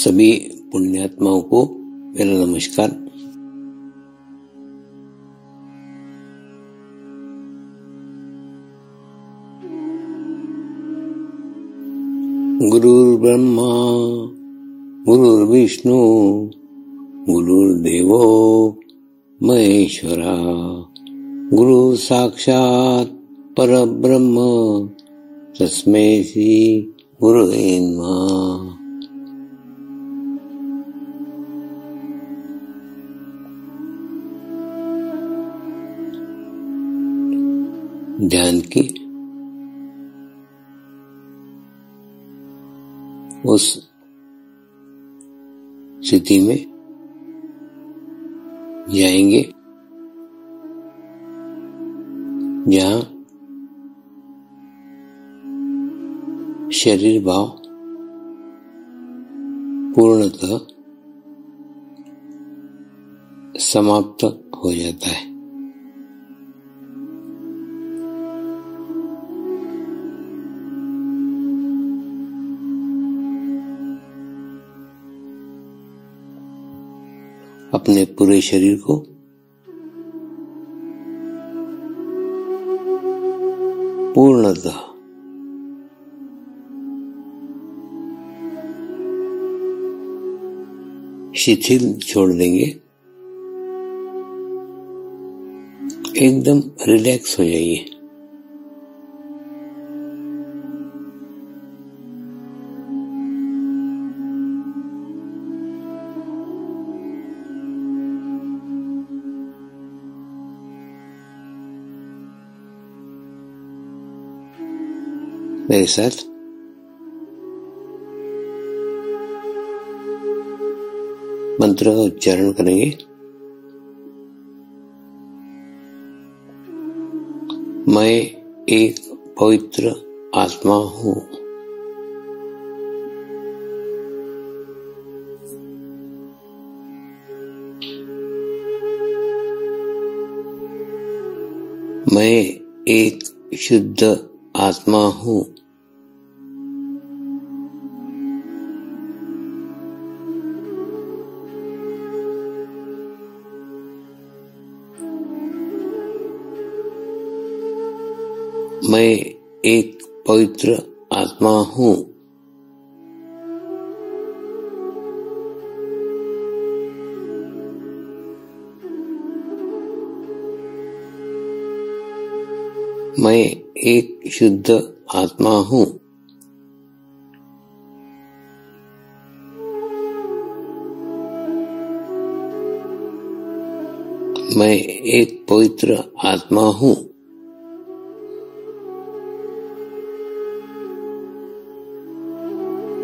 सभी पुण्यात्माओं को मेरा नमस्कार। गुरुर्ब्रह्मा गुरुर्विष्णु गुरुर्देवो महेश्वरा गुरु साक्षात् परब्रह्म तस्मै श्री गुरुवे नमः। ध्यान की उस स्थिति में जाएंगे जहाँ शरीर भाव पूर्णतः समाप्त हो जाता है। अपने पूरे शरीर को पूर्णतः शिथिल छोड़ देंगे, एकदम रिलैक्स हो जाइए। मेरे साथ मंत्र का उच्चारण करेंगे। मैं एक पवित्र आत्मा हूँ। मैं एक शुद्ध आत्मा हूँ। मैं एक पवित्र आत्मा हूँ। मैं एक शुद्ध आत्मा हूँ। मैं एक पवित्र आत्मा हूँ।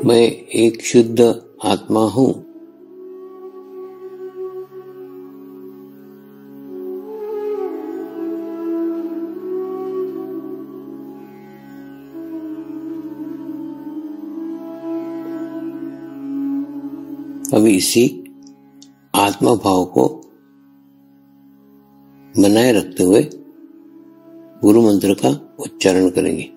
मैं एक शुद्ध आत्मा हूँ। अभी इसी आत्मा भाव को बनाए रखते हुए गुरु मंत्र का उच्चारण करेंगे।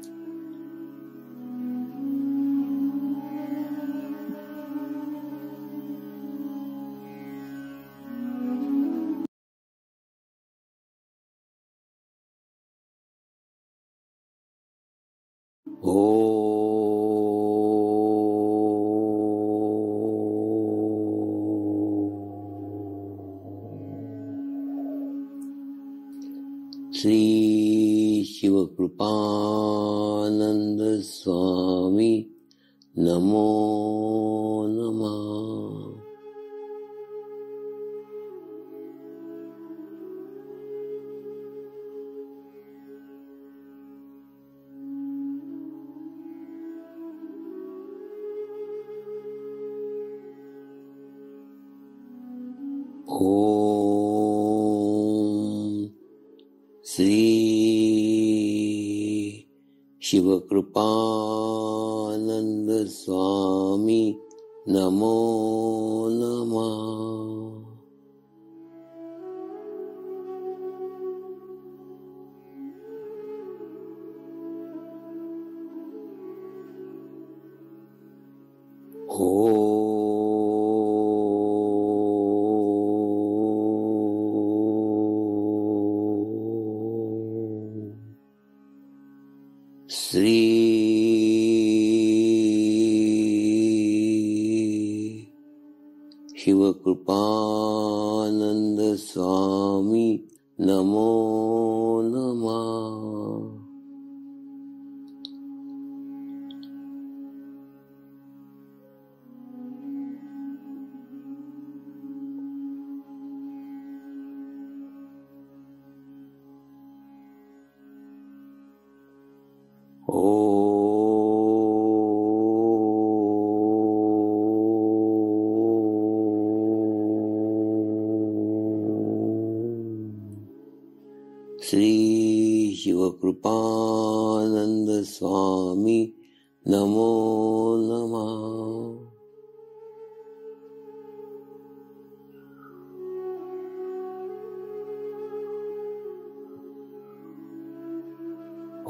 श्री शिव कृपानंद स्वामी नमो नमः। ओम श्री शिव कृपानंद स्वामी नमो नमः। श्री शिव कृपानंद स्वामी नमो नमः। श्री शिव कृपानंद स्वामी नमो नमः।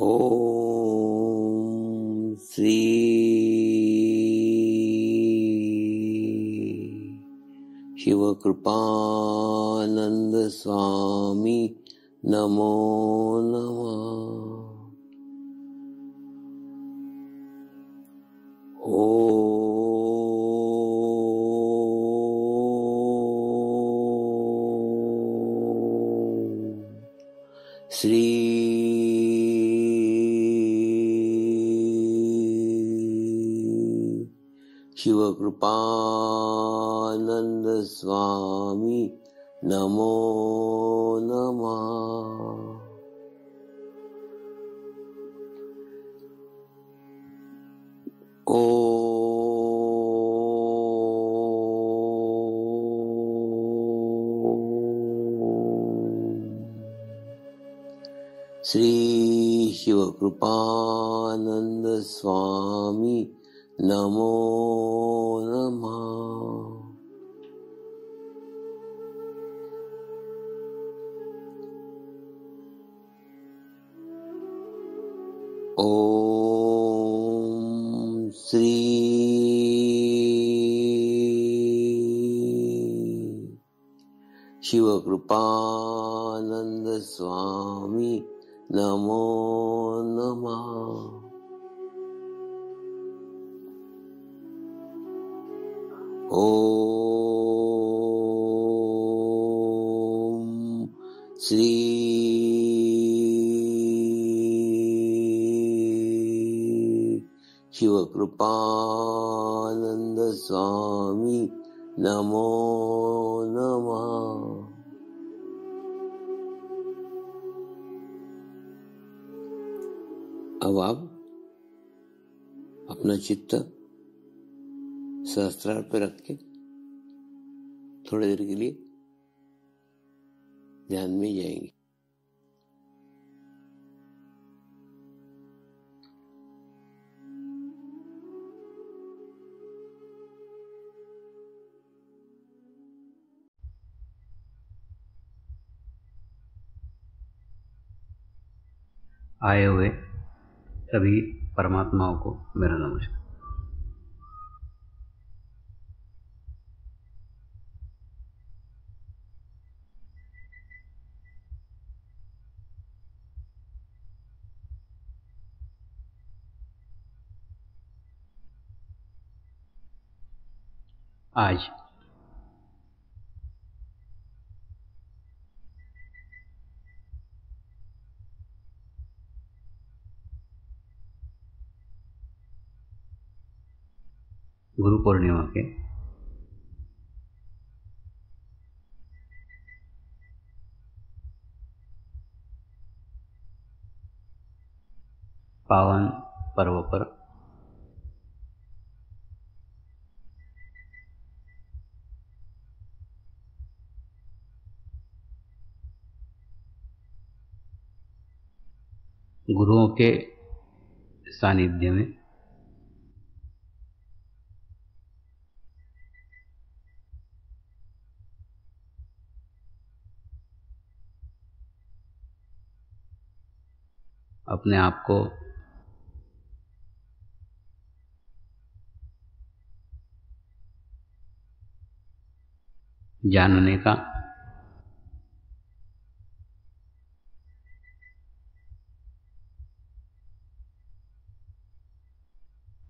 ओम श्री शिव कृपानंद स्वामी नमो नमः। श्री शिव कृपानंद स्वामी नमो नमः। श्री शिव कृपानंद स्वामी नमो नमः। ओम श्री शिव कृपानंद स्वामी नमो नमः। ओम श्री शिव कृपानंद स्वामी नमो नमः। अब आप अपना चित्त सहस्त्रार पे रख के थोड़ी देर के लिए ध्यान में जाएंगे। आए हुए सभी परमात्माओं को मेरा नमस्कार। आज गुरु पूर्णिमा के पावन पर्व पर गुरुओं के सानिध्य में अपने आप को जानने का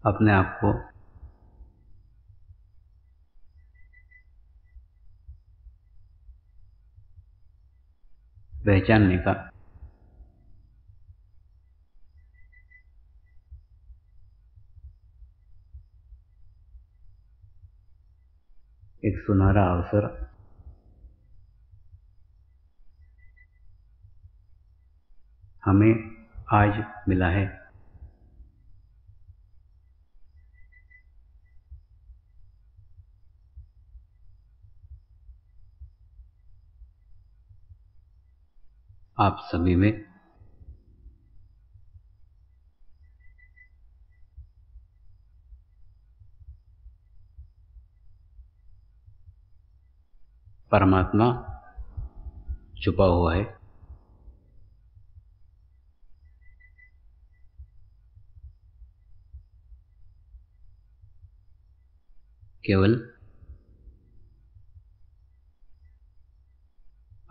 अपने आप को पहचानने का एक सुनहरा अवसर हमें आज मिला है। आप सभी में परमात्मा छुपा हुआ है। केवल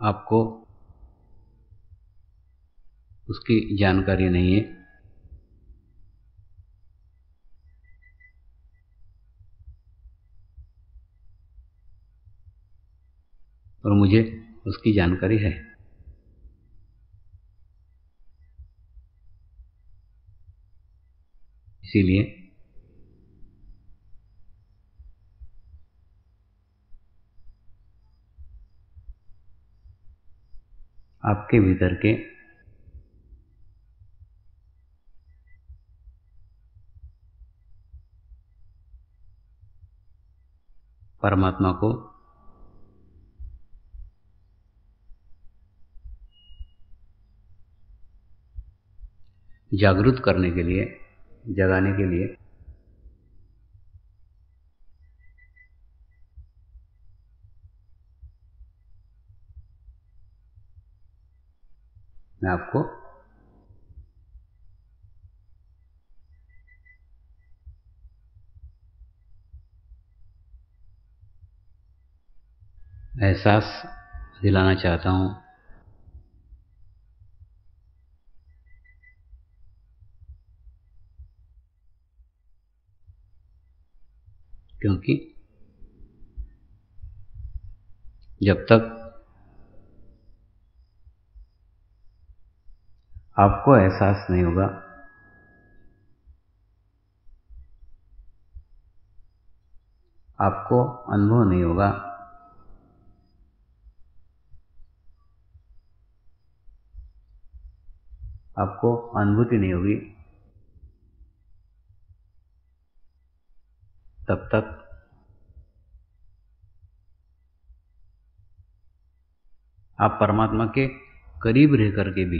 आपको उसकी जानकारी नहीं है, और मुझे उसकी जानकारी है। इसीलिए आपके भीतर के परमात्मा को जागृत करने के लिए, जगाने के लिए मैं आपको एहसास दिलाना चाहता हूँ क्योंकि जब तक आपको एहसास नहीं होगा, आपको अनुभव नहीं होगा, आपको अनुभूति नहीं होगी, तब तक आप परमात्मा के करीब रह करके भी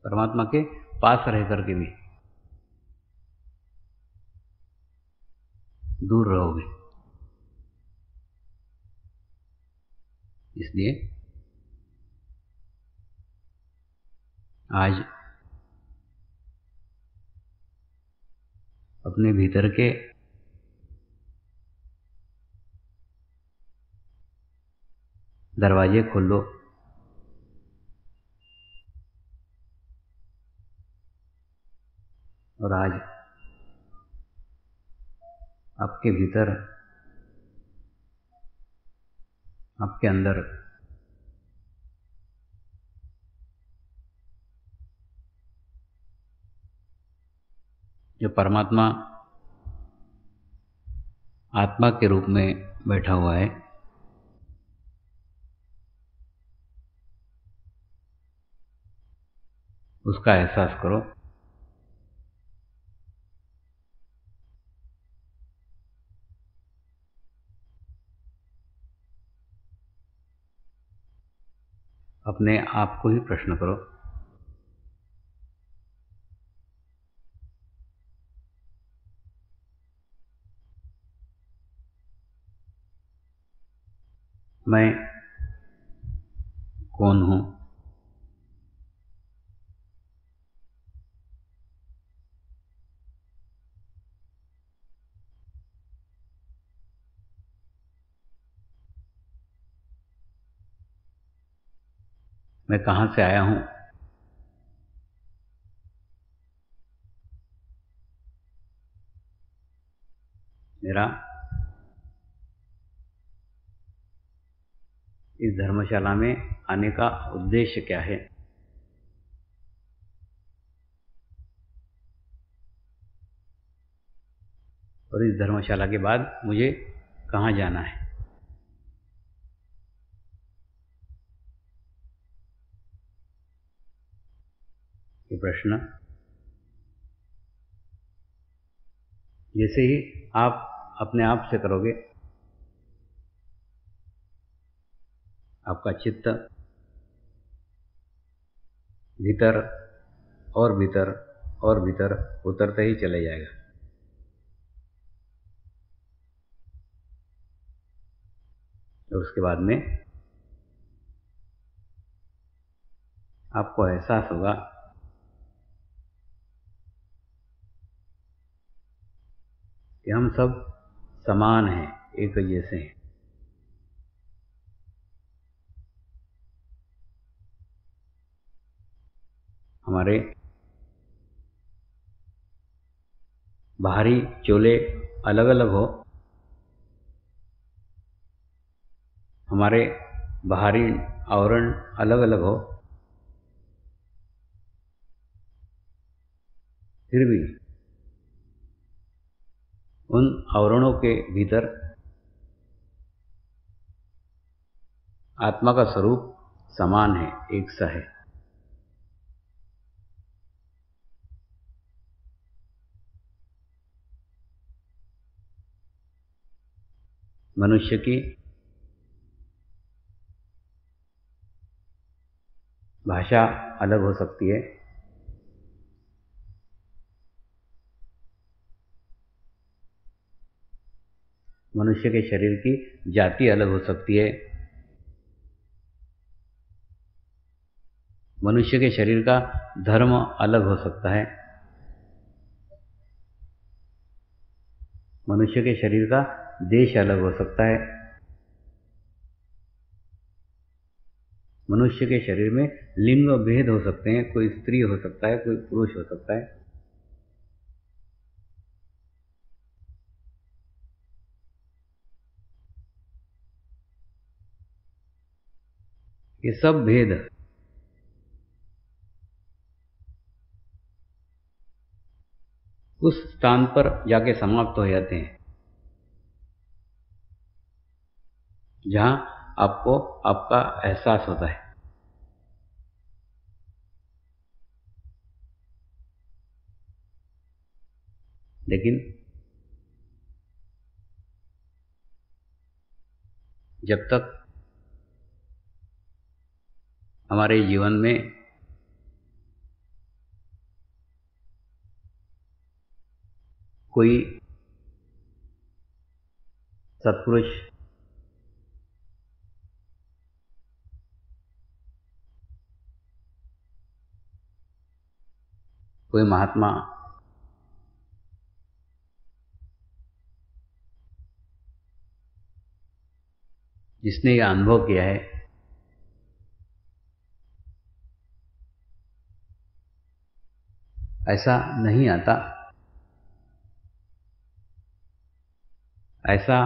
परमात्मा के पास रह करके भी दूर रहोगे। इसलिए आज अपने भीतर के दरवाजे खोल लो और आज आपके भीतर, आपके अंदर जो परमात्मा आत्मा के रूप में बैठा हुआ है, उसका एहसास करो। अपने आप को ही प्रश्न करो, मैं कौन हूँ? मैं कहाँ से आया हूँ? मेरा इस धर्मशाला में आने का उद्देश्य क्या है? और इस धर्मशाला के बाद मुझे कहाँ जाना है? ये प्रश्न जैसे ही आप अपने आप से करोगे, आपका चित्त भीतर और भीतर और भीतर उतरते ही चले जाएगा। और उसके बाद में आपको एहसास होगा कि हम सब समान हैं, एक जैसे हैं। हमारे बाहरी चोले अलग अलग हो, हमारे बाहरी आवरण अलग अलग हो, फिर भी उन आवरणों के भीतर आत्मा का स्वरूप समान है, एक सा है। मनुष्य की भाषा अलग हो सकती है, मनुष्य के शरीर की जाति अलग हो सकती है, मनुष्य के शरीर का धर्म अलग हो सकता है, मनुष्य के शरीर का देश अलग हो सकता है, मनुष्य के शरीर में लिंग भेद हो सकते हैं, कोई स्त्री हो सकता है, कोई पुरुष हो सकता है। ये सब भेद उस स्थान पर जाके समाप्त हो जाते हैं जहां आपको आपका एहसास होता है। लेकिन जब तक हमारे जीवन में कोई सत्पुरुष, कोई महात्मा जिसने यह अनुभव किया है, ऐसा नहीं आता, ऐसा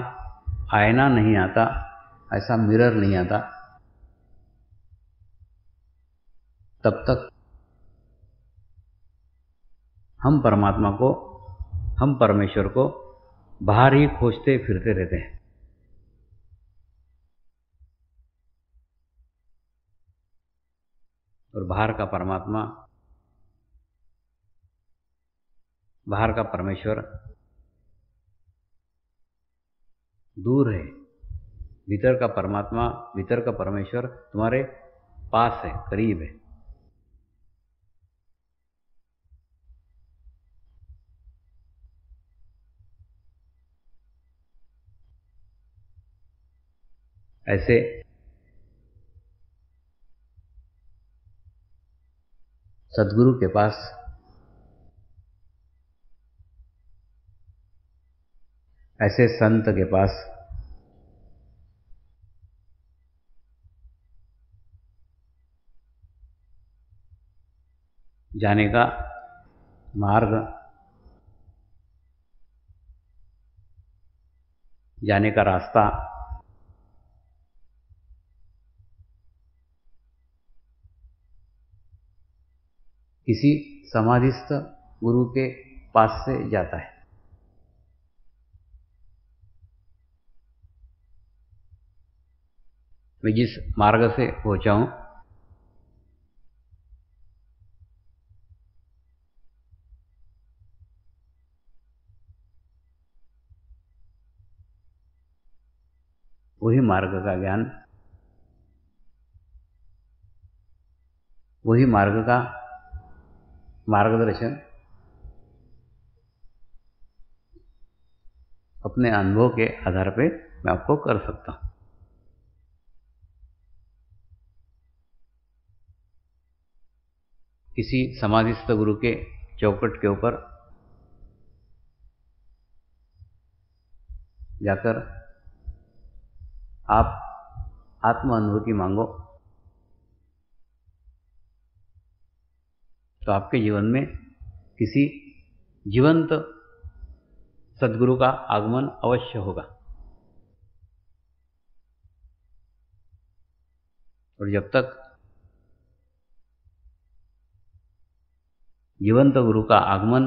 आईना नहीं आता, ऐसा मिरर नहीं आता, तब तक हम परमात्मा को, हम परमेश्वर को बाहर ही खोजते फिरते रहते हैं। और बाहर का परमात्मा, बाहर का परमेश्वर दूर है, भीतर का परमात्मा, भीतर का परमेश्वर तुम्हारे पास है, करीब है। ऐसे सद्गुरु के पास, ऐसे संत के पास जाने का मार्ग, जाने का रास्ता किसी समाधिस्थ गुरु के पास से जाता है। मैं जिस मार्ग से पहुंचा हूं, वही मार्ग का ज्ञान, वही मार्ग का मार्गदर्शन अपने अनुभव के आधार पे मैं आपको कर सकता हूं। किसी समाधिस्थ गुरु के चौखट के ऊपर जाकर आप आत्म अनुभूति मांगो, तो आपके जीवन में किसी जीवंत सद्गुरु का आगमन अवश्य होगा। और जब तक जीवंत गुरु का आगमन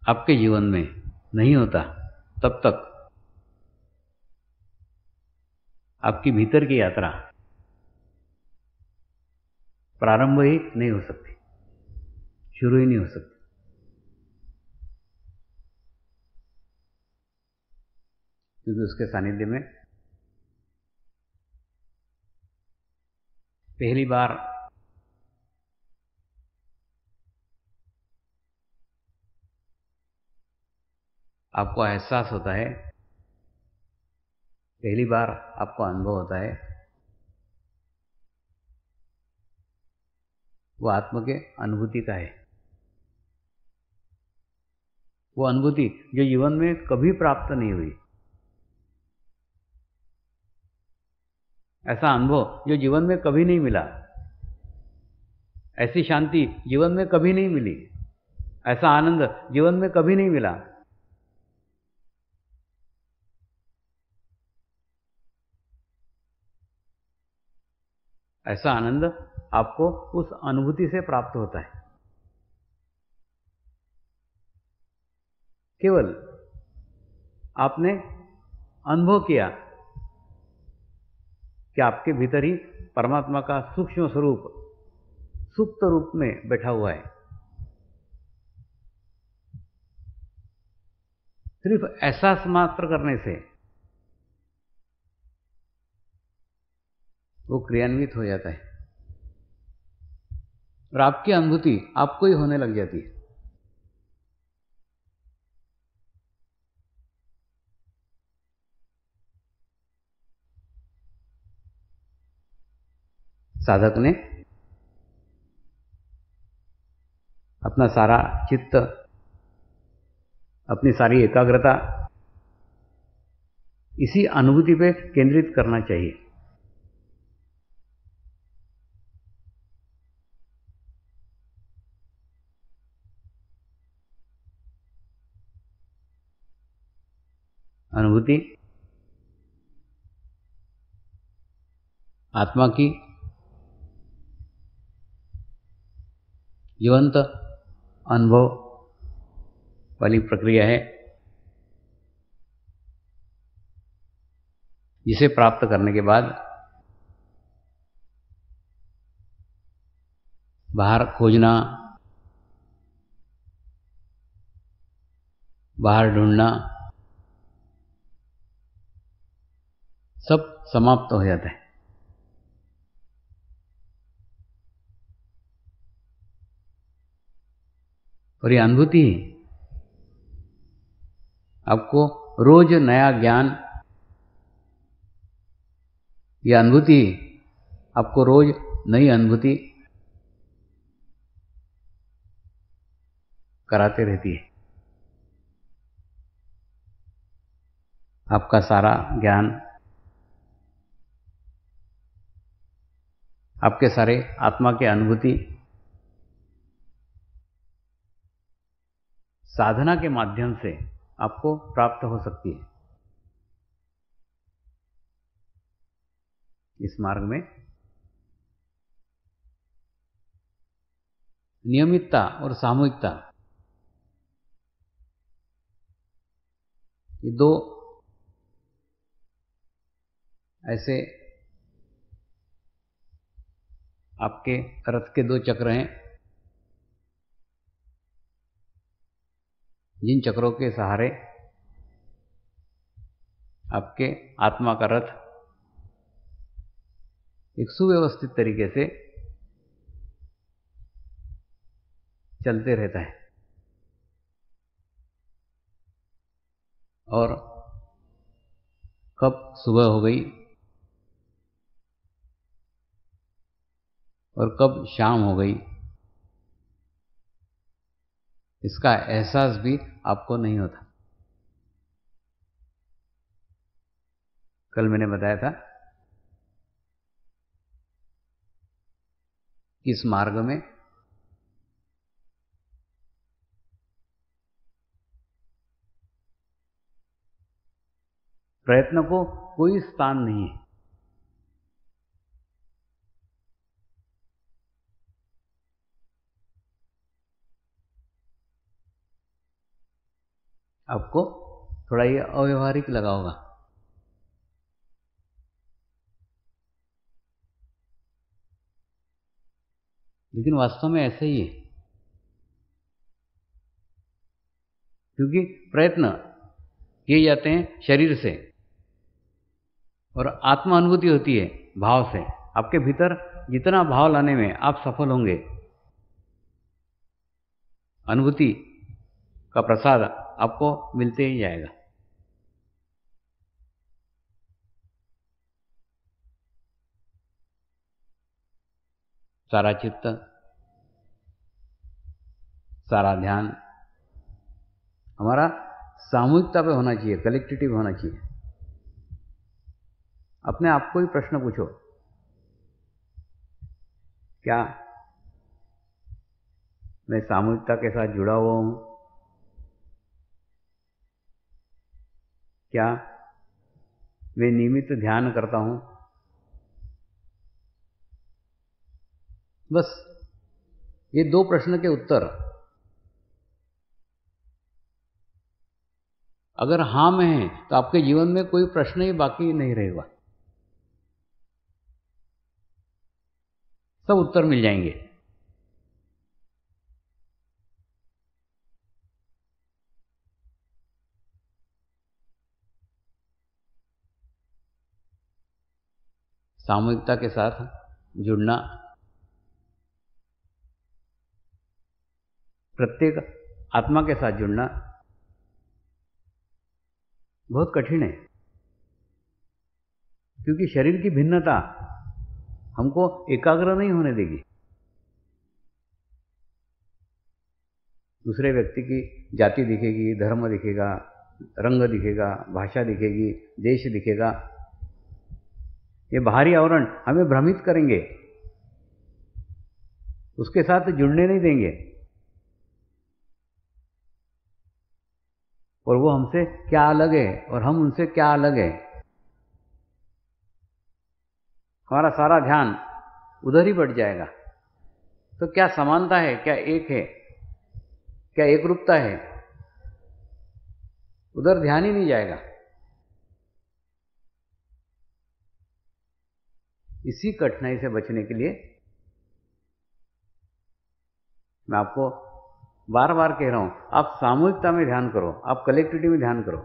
आपके जीवन में नहीं होता, तब तक आपकी भीतर की यात्रा प्रारंभ ही नहीं हो सकती, शुरू ही नहीं हो सकती। क्योंकि उसके सानिध्य में पहली बार आपको एहसास होता है, पहली बार आपको अनुभव होता है, वो आत्म के अनुभूति का है। वो अनुभूति जो जीवन में कभी प्राप्त नहीं हुई, ऐसा अनुभव जो जीवन में कभी नहीं मिला, ऐसी शांति जीवन में कभी नहीं मिली, ऐसा आनंद जीवन में कभी नहीं मिला। ऐसा आनंद आपको उस अनुभूति से प्राप्त होता है। केवल आपने अनुभव किया कि आपके भीतर ही परमात्मा का सूक्ष्म स्वरूप सुप्त रूप में बैठा हुआ है। सिर्फ एहसास मात्र करने से वो क्रियान्वित हो जाता है और आपकी अनुभूति आपको ही होने लग जाती है। साधक ने अपना सारा चित्त, अपनी सारी एकाग्रता इसी अनुभूति पे केंद्रित करना चाहिए। अनुभूति आत्मा की जीवंत अनुभव वाली प्रक्रिया है, जिसे प्राप्त करने के बाद बाहर खोजना, बाहर ढूंढना सब समाप्त हो जाता है। और ये अनुभूति आपको रोज नया ज्ञान, ये अनुभूति आपको रोज नई अनुभूति कराते रहती है। आपका सारा ज्ञान, आपके सारे आत्मा के अनुभूति साधना के माध्यम से आपको प्राप्त हो सकती है। इस मार्ग में नियमितता और सामूहिकता, ये दो ऐसे आपके रथ के दो चक्र हैं, जिन चक्रों के सहारे आपके आत्मा का रथ एक सुव्यवस्थित तरीके से चलते रहता है। और कब सुबह हो गई और कब शाम हो गई, इसका एहसास भी आपको नहीं होता। कल मैंने बताया था कि इस मार्ग में प्रयत्न को कोई स्थान नहीं है। आपको थोड़ा ये अव्यवहारिक लगा होगा, लेकिन वास्तव में ऐसे ही है। क्योंकि प्रयत्न किए जाते हैं शरीर से और आत्मा अनुभूति होती है भाव से। आपके भीतर जितना भाव लाने में आप सफल होंगे, अनुभूति का प्रसाद आपको मिलते ही जाएगा। सारा चित्त, सारा ध्यान हमारा सामूहिकता पे होना चाहिए, कलेक्टिविटी पे होना चाहिए। अपने आप को ही प्रश्न पूछो, क्या मैं सामूहिकता के साथ जुड़ा हुआ हूं? क्या मैं नियमित ध्यान करता हूं? बस ये दो प्रश्न के उत्तर अगर हाँ में है तो आपके जीवन में कोई प्रश्न ही बाकी नहीं रहेगा, सब उत्तर मिल जाएंगे। सामूहिकता के साथ जुड़ना प्रत्येक आत्मा के साथ जुड़ना बहुत कठिन है, क्योंकि शरीर की भिन्नता हमको एकाग्र नहीं होने देगी। दूसरे व्यक्ति की जाति दिखेगी, धर्म दिखेगा, रंग दिखेगा, भाषा दिखेगी, देश दिखेगा, ये बाहरी आवरण हमें भ्रमित करेंगे, उसके साथ जुड़ने नहीं देंगे। और वो हमसे क्या अलग है और हम उनसे क्या अलग है, हमारा सारा ध्यान उधर ही बढ़ जाएगा। तो क्या समानता है, क्या एक है, क्या एक रूपता है, उधर ध्यान ही नहीं जाएगा। इसी कठिनाई से बचने के लिए मैं आपको बार बार कह रहा हूं, आप सामूहिकता में ध्यान करो, आप कलेक्टिविटी में ध्यान करो।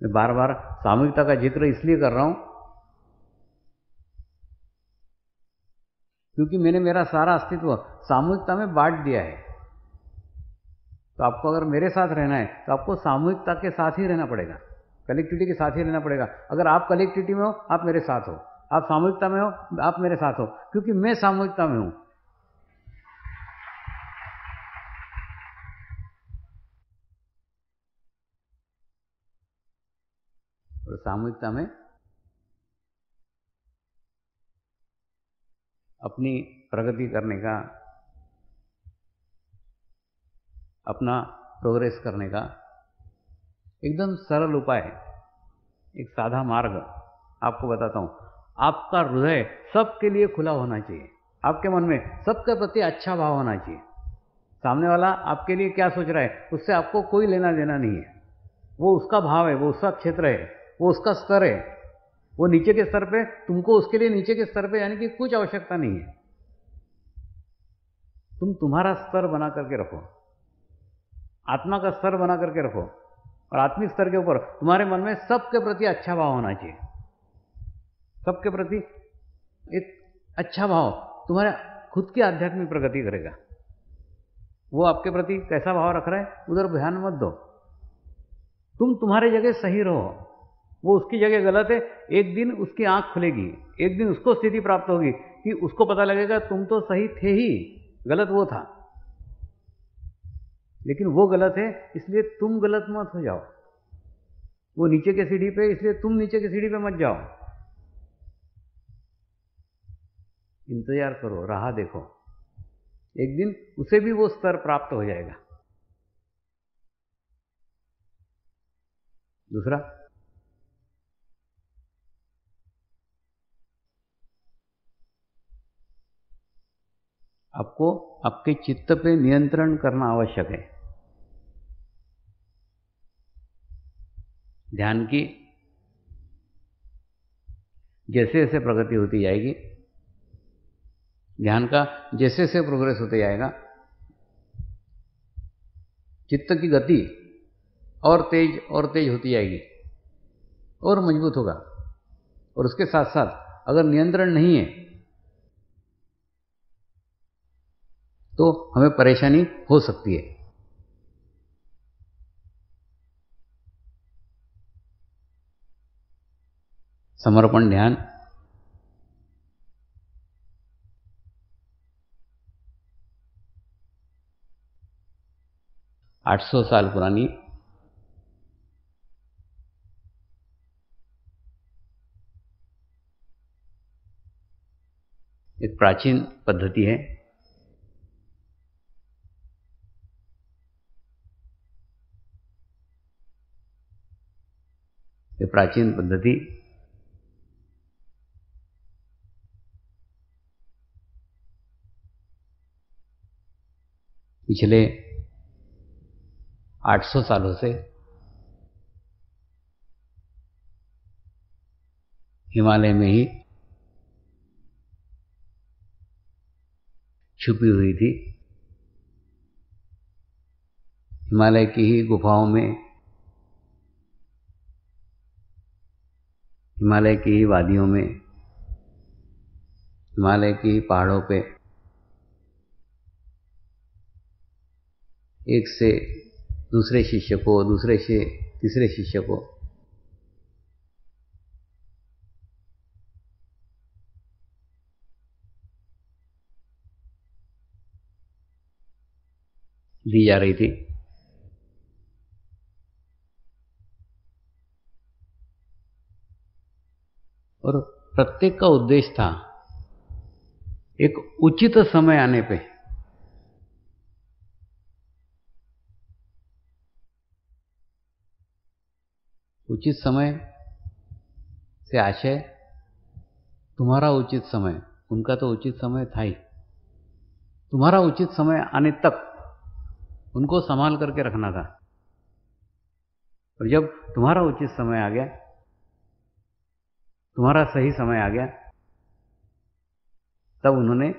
मैं बार बार सामूहिकता का जिक्र इसलिए कर रहा हूं क्योंकि मैंने मेरा सारा अस्तित्व सामूहिकता में बांट दिया है। तो आपको अगर मेरे साथ रहना है तो आपको सामूहिकता के साथ ही रहना पड़ेगा, कलेक्टिविटी के साथ ही रहना पड़ेगा। अगर आप कलेक्टिविटी में हो आप मेरे साथ हो, आप सामूहिकता में हो आप मेरे साथ हो, क्योंकि मैं सामूहिकता में हूं। और सामूहिकता में अपनी प्रगति करने का, अपना प्रोग्रेस करने का एकदम सरल उपाय, एक साधा मार्ग आपको बताता हूं। आपका हृदय सबके लिए खुला होना चाहिए, आपके मन में सबके प्रति अच्छा भाव होना चाहिए। सामने वाला आपके लिए क्या सोच रहा है उससे आपको कोई लेना देना नहीं है, वो उसका भाव है, वो उसका क्षेत्र है, वो उसका स्तर है। वो नीचे के स्तर पे, तुमको उसके लिए नीचे के स्तर पे यानी कि कुछ आवश्यकता नहीं है। तुम तुम्हारा स्तर बना करके रखो, आत्मा का स्तर बना करके रखो, और आत्मिक स्तर के ऊपर तुम्हारे मन में सबके प्रति अच्छा भाव होना चाहिए। सबके प्रति एक अच्छा भाव तुम्हारे खुद की आध्यात्मिक प्रगति करेगा। वो आपके प्रति कैसा भाव रख रहा है उधर ध्यान मत दो, तुम तुम्हारे जगह सही रहो, वो उसकी जगह गलत है। एक दिन उसकी आंख खुलेगी, एक दिन उसको स्थिति प्राप्त होगी कि उसको पता लगेगा तुम तो सही थे ही, गलत वो था। लेकिन वो गलत है इसलिए तुम गलत मत हो जाओ, वो नीचे के सीढ़ी पे, इसलिए तुम नीचे की सीढ़ी पे मत जाओ। इंतजार करो, राह देखो, एक दिन उसे भी वो स्तर प्राप्त हो जाएगा। दूसरा, आपको आपके चित्त पे नियंत्रण करना आवश्यक है। ध्यान की जैसे जैसे प्रगति होती जाएगी, ध्यान का जैसे जैसे प्रोग्रेस होते जाएगा, चित्त की गति और तेज होती जाएगी और मजबूत होगा। और उसके साथ साथ अगर नियंत्रण नहीं है तो हमें परेशानी हो सकती है। समर्पण ध्यान आठ सौ साल पुरानी एक प्राचीन पद्धति है। ये प्राचीन पद्धति पिछले 800 सालों से हिमालय में ही छुपी हुई थी। हिमालय की ही गुफाओं में, हिमालय की ही वादियों में, हिमालय की ही पहाड़ों पे एक से दूसरे शिष्य को, दूसरे से तीसरे शिष्य को दी जा रही थी। और प्रत्येक का उद्देश्य था एक उचित समय आने पे उचित समय से आशय तुम्हारा उचित समय, उनका तो उचित समय था ही, तुम्हारा उचित समय आने तक उनको संभाल करके रखना था। और जब तुम्हारा उचित समय आ गया, तुम्हारा सही समय आ गया, तब उन्होंने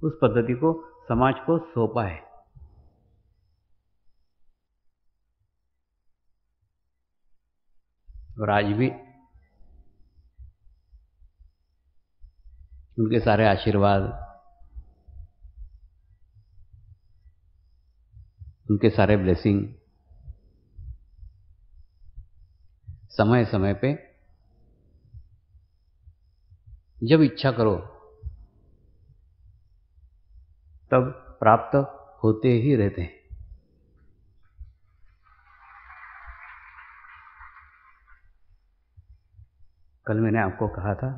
उस पद्धति को समाज को सौंपा है। और आज भी उनके सारे आशीर्वाद, उनके सारे ब्लेसिंग समय समय पे जब इच्छा करो तब प्राप्त होते ही रहते हैं। कल मैंने आपको कहा था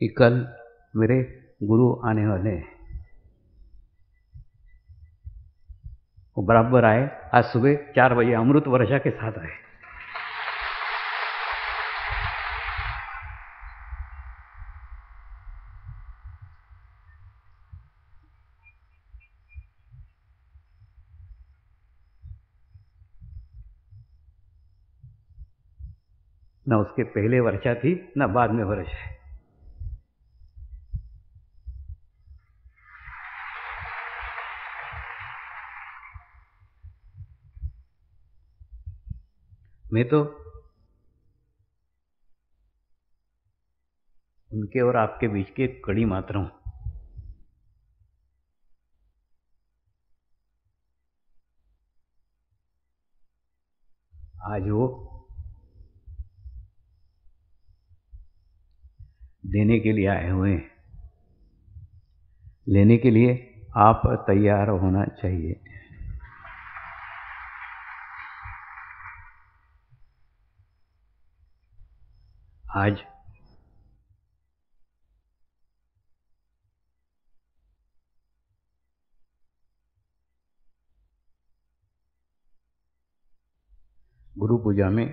कि कल मेरे गुरु आने वाले हैं। वो बराबर आए, आज सुबह 4 बजे अमृत वर्षा के साथ आए। न उसके पहले वर्षा थी, न बाद में वर्षा है। मैं तो उनके और आपके बीच की एक कड़ी मात्र हूं। आज वो देने के लिए आए हुए हैं, लेने के लिए आप तैयार होना चाहिए। आज गुरु पूजा में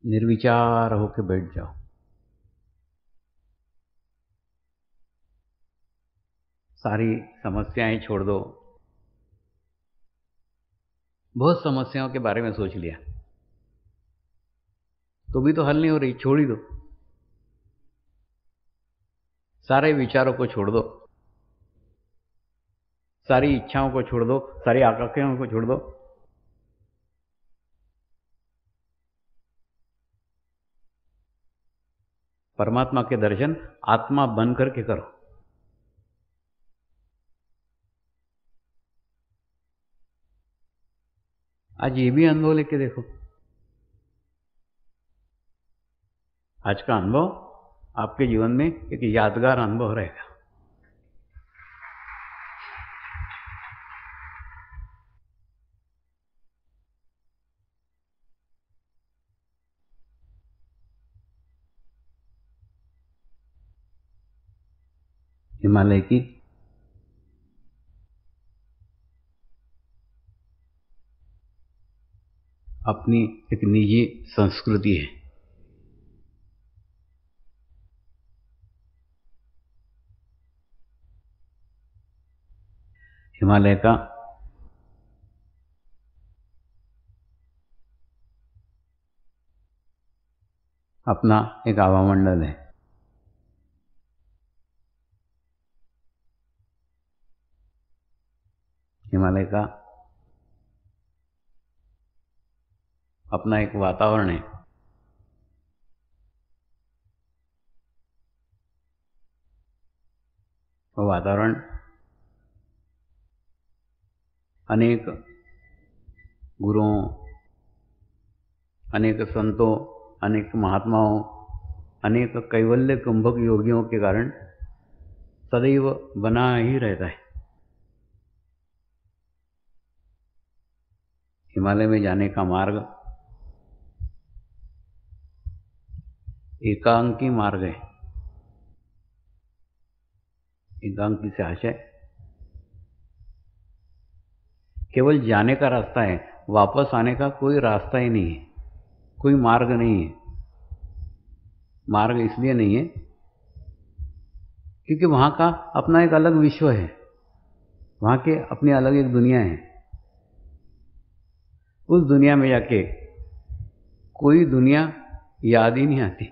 निर्विचार होकर बैठ जाओ। सारी समस्याएं छोड़ दो। बहुत समस्याओं के बारे में सोच लिया तो भी तो हल नहीं हो रही, छोड़ ही दो। सारे विचारों को छोड़ दो, सारी इच्छाओं को छोड़ दो, सारी आकांक्षाओं को छोड़ दो। परमात्मा के दर्शन आत्मा बन करके करो। आज ये भी अनुभव लेके देखो। आज का अनुभव आपके जीवन में एक यादगार अनुभव रहेगा। हिमालय की अपनी एक निजी संस्कृति है। हिमालय का अपना एक आवामंडल है। हिमालय का अपना एक वातावरण है। वो वातावरण अनेक गुरुओं, अनेक संतों, अनेक महात्माओं, अनेक कैवल्य कुंभक योगियों के कारण सदैव बना ही रहता है। हिमालय में जाने का मार्ग एकांकी मार्ग है। एकांकी से आशय केवल जाने का रास्ता है, वापस आने का कोई रास्ता ही नहीं है, कोई मार्ग नहीं है। मार्ग इसलिए नहीं है क्योंकि वहां का अपना एक अलग विश्व है, वहां के अपनी अलग एक दुनिया है। उस दुनिया में जाके कोई दुनिया याद ही नहीं आती।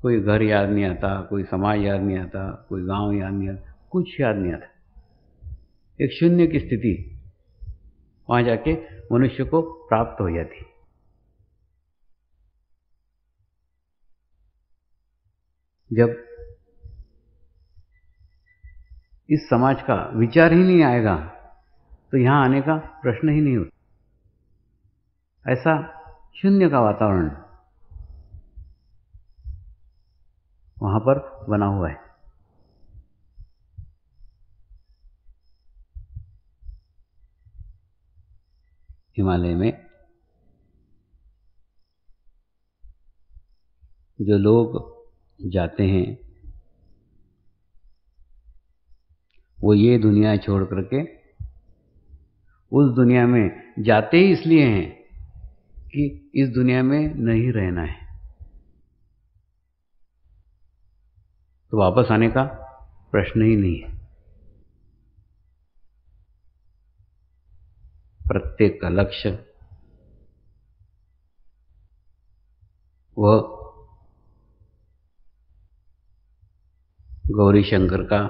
कोई घर याद नहीं आता, कोई समाज याद नहीं आता, कोई गांव याद नहीं आता, कुछ याद नहीं आता। एक शून्य की स्थिति वहां जाके मनुष्य को प्राप्त हो जाती। जब इस समाज का विचार ही नहीं आएगा तो यहां आने का प्रश्न ही नहीं होता। ऐसा शून्य का वातावरण वहां पर बना हुआ है। हिमालय में जो लोग जाते हैं वो ये दुनिया छोड़ करके उस दुनिया में जाते ही इसलिए हैं कि इस दुनिया में नहीं रहना है। तो वापस आने का प्रश्न ही नहीं है। प्रत्येक का लक्ष्य वह गौरी शंकर का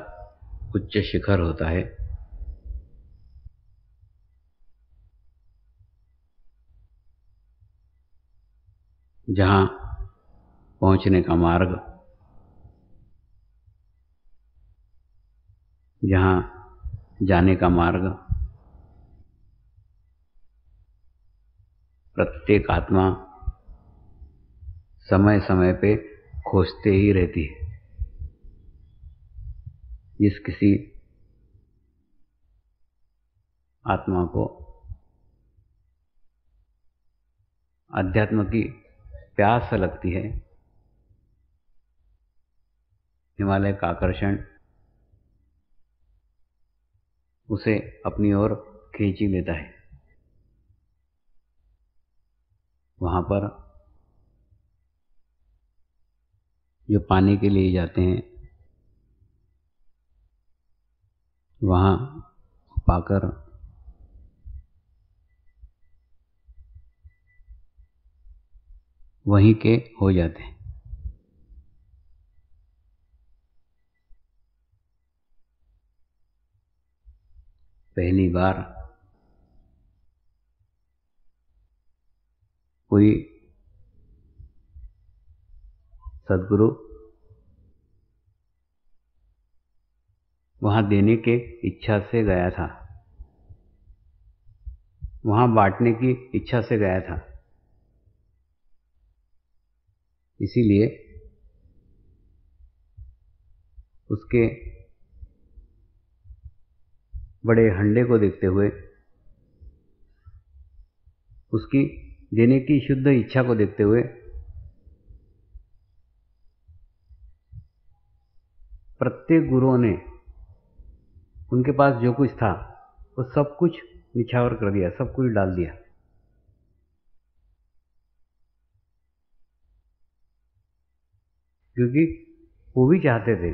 उच्च शिखर होता है। जहां पहुंचने का मार्ग, जहां जाने का मार्ग प्रत्येक आत्मा समय समय पे खोजते ही रहती है। जिस किसी आत्मा को अध्यात्म की प्यास लगती है, हिमालय का आकर्षण उसे अपनी ओर खींच ही लेता है। वहाँ पर जो पानी के लिए जाते हैं, वहाँ पाकर वहीं के हो जाते हैं। पहली बार कोई सद्गुरु वहाँ देने के इच्छा से गया था, वहाँ बांटने की इच्छा से गया था। इसीलिए उसके बड़े हंडे को देखते हुए, उसकी देने की शुद्ध इच्छा को देखते हुए प्रत्येक गुरुओं ने उनके पास जो कुछ था वो सब कुछ निछावर कर दिया, सब कुछ डाल दिया। क्योंकि वो भी चाहते थे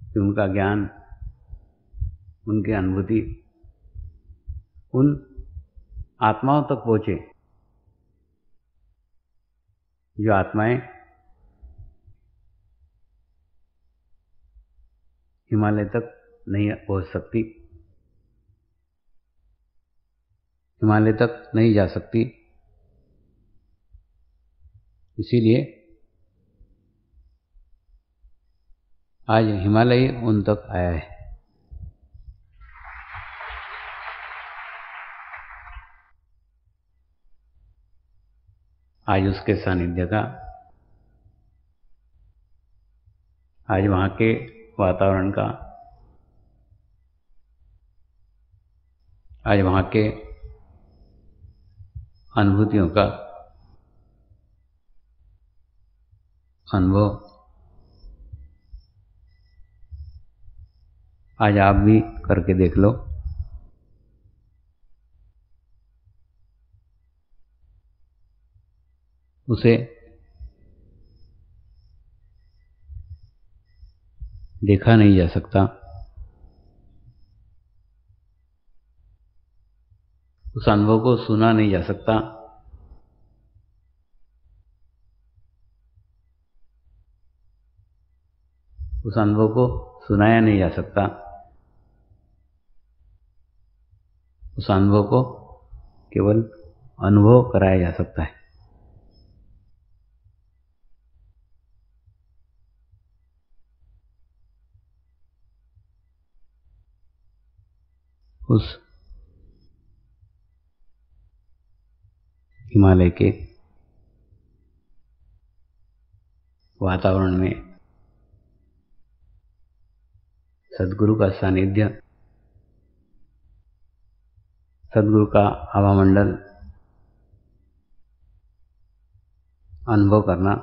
कि उनका ज्ञान, उनकी अनुभूति उन आत्माओं तक पहुँचे जो आत्माएं हिमालय तक नहीं पहुँच सकती, हिमालय तक नहीं जा सकती। इसीलिए आज हिमालय उन तक आया है। आज उसके सानिध्य का, आज वहाँ के वातावरण का, आज वहाँ के अनुभूतियों का अनुभव आज आप भी करके देख लो। उसे देखा नहीं जा सकता, उस अनुभव को सुना नहीं जा सकता, उस अनुभव को सुनाया नहीं जा सकता, उस अनुभव को केवल अनुभव कराया जा सकता है। उस हिमालय के वातावरण में सद्गुरु का सानिध्य, सद्गुरु का हवामंडल अनुभव करना,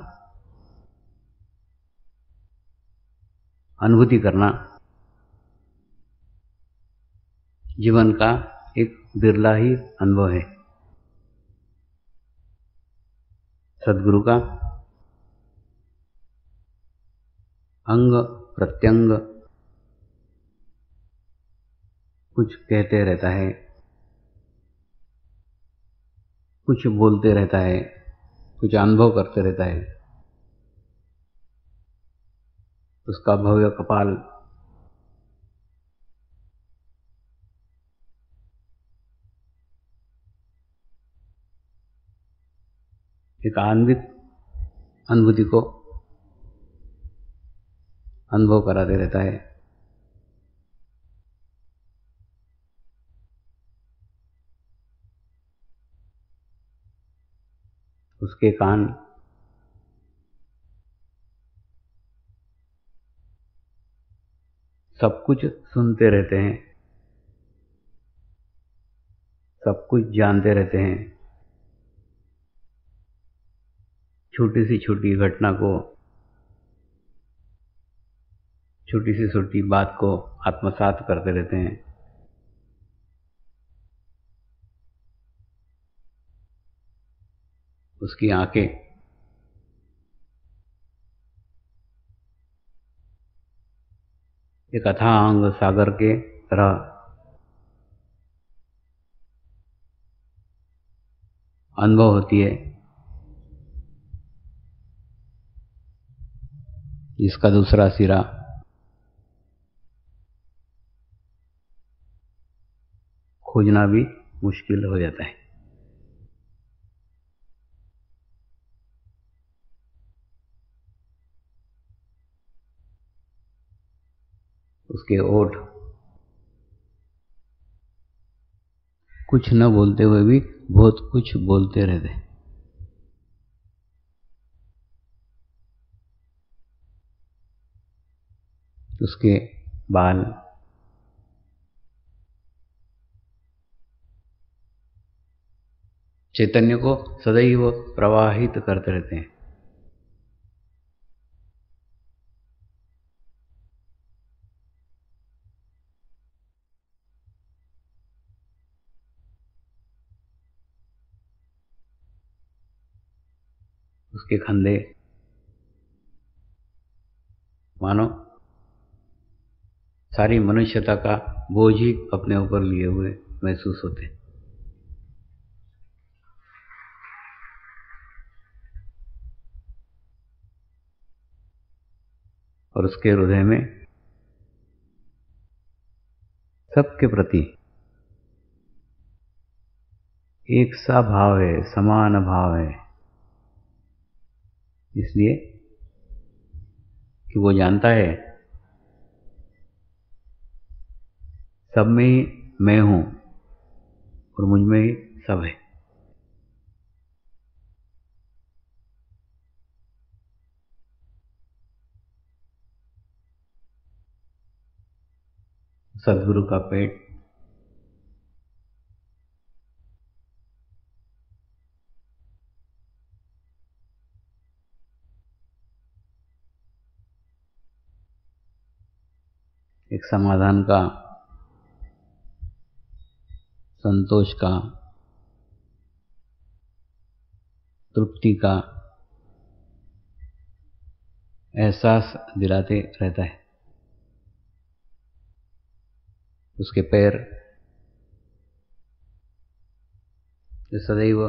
अनुभूति करना जीवन का एक बिरला ही अनुभव है। सद्गुरु का अंग प्रत्यंग कुछ कहते रहता है, कुछ बोलते रहता है, कुछ अनुभव करते रहता है। उसका भव्य कपाल एक आन्वित अनुभूति को अनुभव कराते रहता है। उसके कान सब कुछ सुनते रहते हैं, सब कुछ जानते रहते हैं, छोटी सी छोटी घटना को, छोटी सी छोटी बात को आत्मसात करते रहते हैं। उसकी आंखें एक अथांग सागर के तरह अनुभव होती है, जिसका दूसरा सिरा खोजना भी मुश्किल हो जाता है। उसके ओठ कुछ न बोलते हुए भी बहुत कुछ बोलते रहते हैं। उसके बाल चैतन्य को सदैव प्रवाहित करते रहते हैं। उसके कंधे मानो सारी मनुष्यता का बोझ ही अपने ऊपर लिए हुए महसूस होते हैं। और उसके हृदय में सबके प्रति एक सा भाव है, समान भाव है, इसलिए कि वो जानता है सब में ही मैं हूं और मुझ में ही सब है। सद्गुरु का पेट एक समाधान का, संतोष का, तृप्ति का एहसास दिलाते रहता है। उसके पैर जो सदैव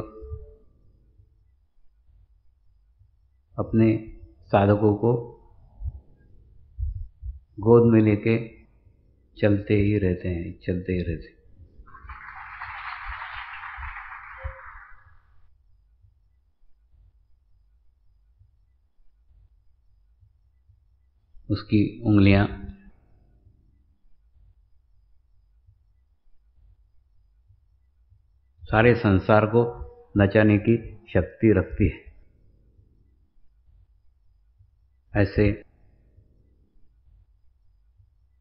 अपने साधकों को गोद में लेके चलते ही रहते हैं, चलते ही रहते हैं। उसकी उंगलियां सारे संसार को नचाने की शक्ति रखती है। ऐसे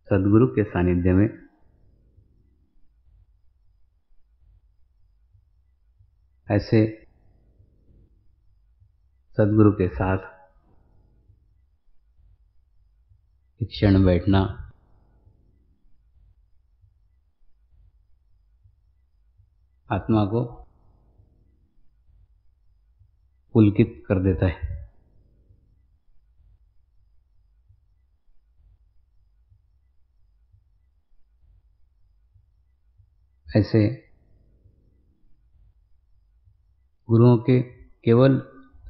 सद्गुरु के सानिध्य में ऐसे सद्गुरु के साथ एक क्षण बैठना आत्मा को पुलकित कर देता है। ऐसे गुरुओं के केवल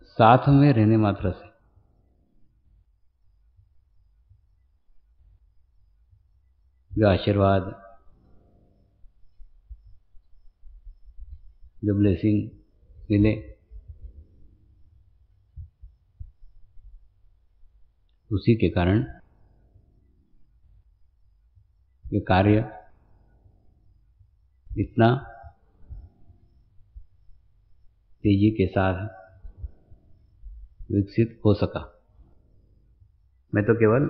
साथ में रहने मात्र से जो आशीर्वाद, जो ब्लेसिंग मिले, उसी के कारण ये कार्य इतना तेजी के साथ विकसित हो सका। मैं तो केवल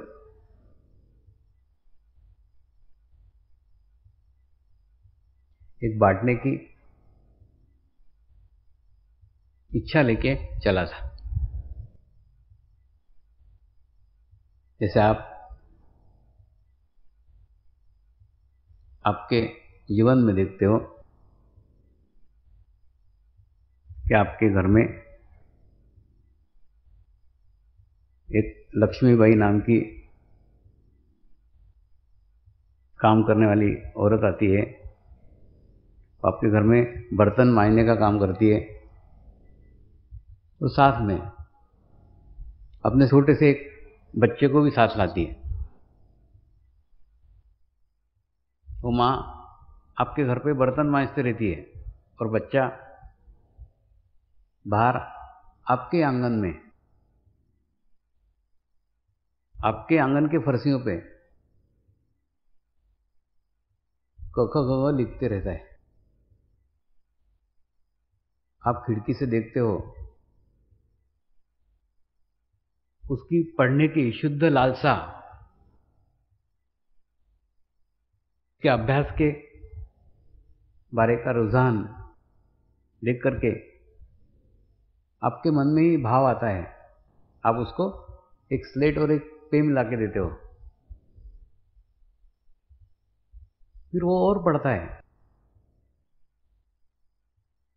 एक बांटने की इच्छा लेके चला था। जैसे आप आपके जीवन में देखते हो कि आपके घर में एक लक्ष्मीबाई नाम की काम करने वाली औरत आती है, आपके घर में बर्तन मांजने का काम करती है, और साथ में अपने छोटे से एक बच्चे को भी साथ लाती है। वो माँ आपके घर पे बर्तन मांजती रहती है और बच्चा बाहर आपके आंगन में, आपके आंगन के फर्शियों पे क ख ग घ लिखते रहता है। आप खिड़की से देखते हो, उसकी पढ़ने की शुद्ध लालसा के अभ्यास के बारे का रुझान देख करके आपके मन में ही भाव आता है। आप उसको एक स्लेट और एक पेन ला के देते हो, फिर वो और पढ़ता है।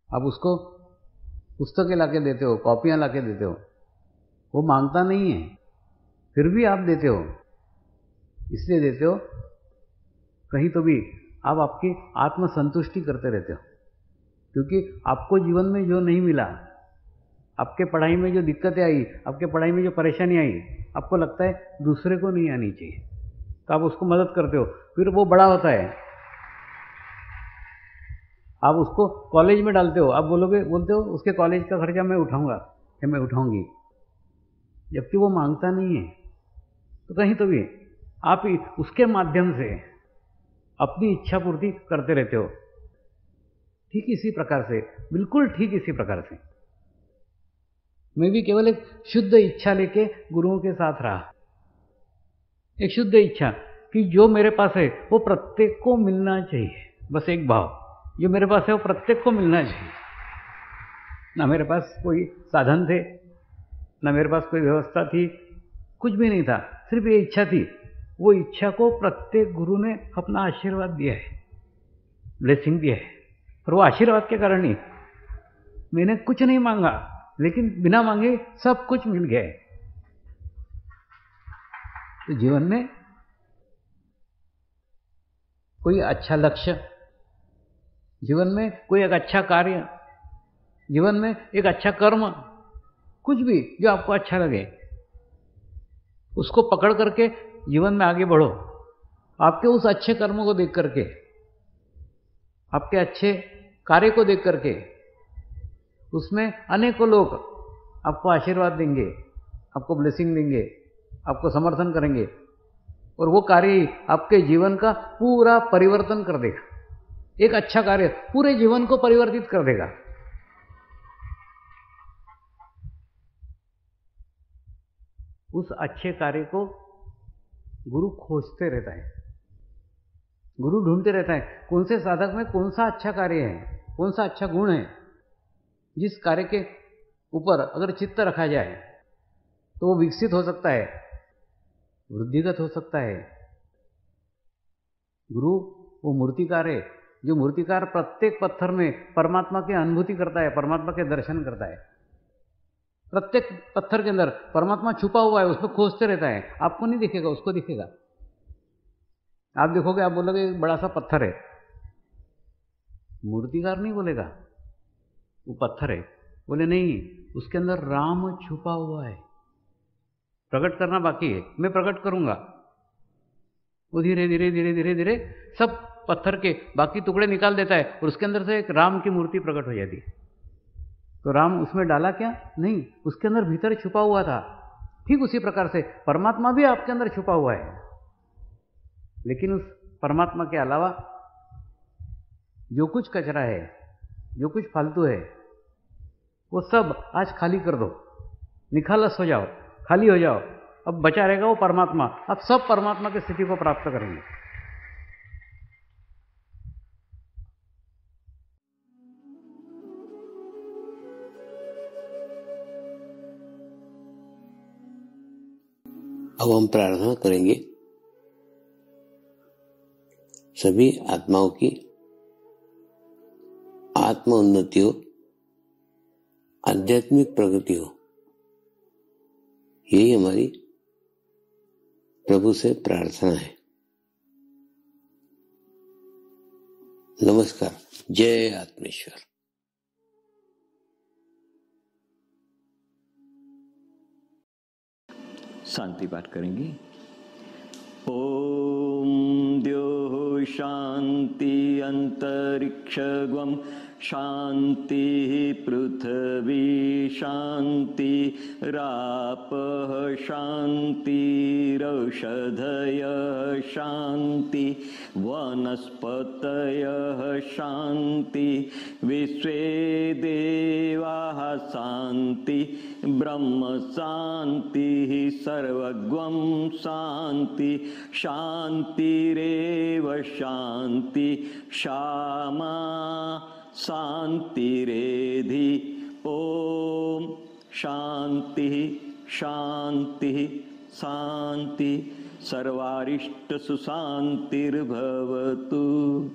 आप उसको पुस्तकें ला के देते हो, कॉपियां ला के देते हो, वो मांगता नहीं है, फिर भी आप देते हो। इसलिए देते हो कहीं तो भी आप आपकी आत्मसंतुष्टि करते रहते हो, क्योंकि आपको जीवन में जो नहीं मिला, आपके पढ़ाई में जो दिक्कतें आई, आपके पढ़ाई में जो परेशानी आई, आपको लगता है दूसरे को नहीं आनी चाहिए, तो आप उसको मदद करते हो। फिर वो बड़ा होता है, आप उसको कॉलेज में डालते हो, आप बोलते हो उसके कॉलेज का खर्चा मैं उठाऊंगा या मैं उठाऊंगी, जबकि वो मांगता नहीं है। तो कहीं तो भी आप ही उसके माध्यम से अपनी इच्छा पूर्ति करते रहते हो। ठीक इसी प्रकार से, बिल्कुल ठीक इसी प्रकार से मैं भी केवल एक शुद्ध इच्छा लेके गुरुओं के साथ रहा। एक शुद्ध इच्छा कि जो मेरे पास है वो प्रत्येक को मिलना चाहिए। बस एक भाव, जो मेरे पास है वो प्रत्येक को मिलना चाहिए। ना मेरे पास कोई साधन थे, ना मेरे पास कोई व्यवस्था थी, कुछ भी नहीं था, सिर्फ ये इच्छा थी। वो इच्छा को प्रत्येक गुरु ने अपना आशीर्वाद दिया है, ब्लेसिंग दिया है, और वो आशीर्वाद के कारण ही मैंने कुछ नहीं मांगा, लेकिन बिना मांगे सब कुछ मिल गया है। तो जीवन में कोई अच्छा लक्ष्य, जीवन में कोई एक अच्छा कार्य, जीवन में एक अच्छा कर्म, कुछ भी जो आपको अच्छा लगे उसको पकड़ करके जीवन में आगे बढ़ो। आपके उस अच्छे कर्म को देख करके, आपके अच्छे कार्य को देख करके उसमें अनेकों लोग आपको आशीर्वाद देंगे, आपको ब्लेसिंग देंगे, आपको समर्थन करेंगे, और वो कार्य आपके जीवन का पूरा परिवर्तन कर देगा। एक अच्छा कार्य पूरे जीवन को परिवर्तित कर देगा। उस अच्छे कार्य को गुरु खोजते रहता है, गुरु ढूंढते रहता है कौन से साधक में कौन सा अच्छा कार्य है, कौन सा अच्छा गुण है, जिस कार्य के ऊपर अगर चित्त रखा जाए तो वो विकसित हो सकता है, वृद्धिगत हो सकता है। गुरु वो मूर्तिकार है, जो मूर्तिकार प्रत्येक पत्थर में परमात्मा की अनुभूति करता है, परमात्मा के दर्शन करता है। प्रत्येक पत्थर के अंदर परमात्मा छुपा हुआ है, उसको खोजते रहता है। आपको नहीं दिखेगा, उसको दिखेगा। आप देखोगे, आप बोलोगे बड़ा सा पत्थर है, मूर्तिकार नहीं बोलेगा वो पत्थर है, बोले नहीं, उसके अंदर राम छुपा हुआ है, प्रकट करना बाकी है, मैं प्रकट करूंगा। वो धीरे धीरे धीरे धीरे धीरे सब पत्थर के बाकी टुकड़े निकाल देता है और उसके अंदर से एक राम की मूर्ति प्रकट हो जाती है। तो राम उसमें डाला क्या? नहीं, उसके अंदर भीतर छुपा हुआ था। ठीक उसी प्रकार से परमात्मा भी आपके अंदर छुपा हुआ है, लेकिन उस परमात्मा के अलावा जो कुछ कचरा है, जो कुछ फालतू है, वो सब आज खाली कर दो, निखालस हो जाओ, खाली हो जाओ। अब बचा रहेगा वो परमात्मा। अब सब परमात्मा की स्थिति को प्राप्त करेंगे। अब हम प्रार्थना करेंगे सभी आत्माओं की आत्म उन्नति हो, आध्यात्मिक प्रगति हो। यही हमारी प्रभु से प्रार्थना है। नमस्कार। जय आत्मेश्वर। शांति पाठ करेंगे। ओम द्यो शांति अंतरिक्षगम शांति पृथ्वी शांति रापः शांतिरौषधयः शांति वनस्पतयः शांति विश्वे देवाः शांति ब्रह्म शांति सर्वगं शांति शांतिरेव शांति क्षमा शांतिरेधि। ओम शांति शांति शांति सर्वारिष्ट सुशांतिर्भवतु।